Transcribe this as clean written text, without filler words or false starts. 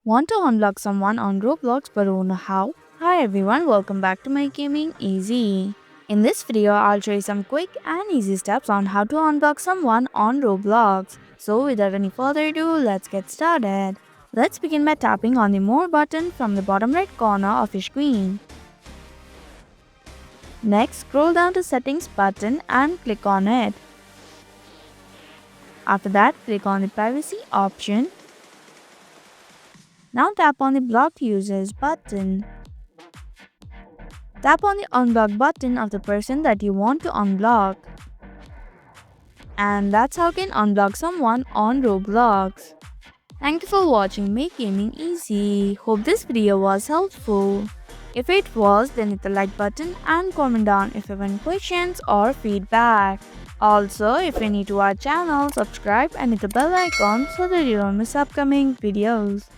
Want to unlock someone on Roblox but don't know how? Hi everyone, welcome back to my Gaming Easy. In this video, I'll show you some quick and easy steps on how to unblock someone on Roblox. So without any further ado, let's get started. Let's begin by tapping on the More button from the bottom right corner of your screen. Next, scroll down to Settings button and click on it. After that, click on the Privacy option. Now tap on the Blocked Users button. Tap on the Unblock button of the person that you want to unblock. And that's how you can unblock someone on Roblox. Thank you for watching Make Gaming Easy. Hope this video was helpful. If it was, then hit the like button and comment down if you have any questions or feedback. Also, if you're new to our channel, subscribe and hit the bell icon so that you don't miss upcoming videos.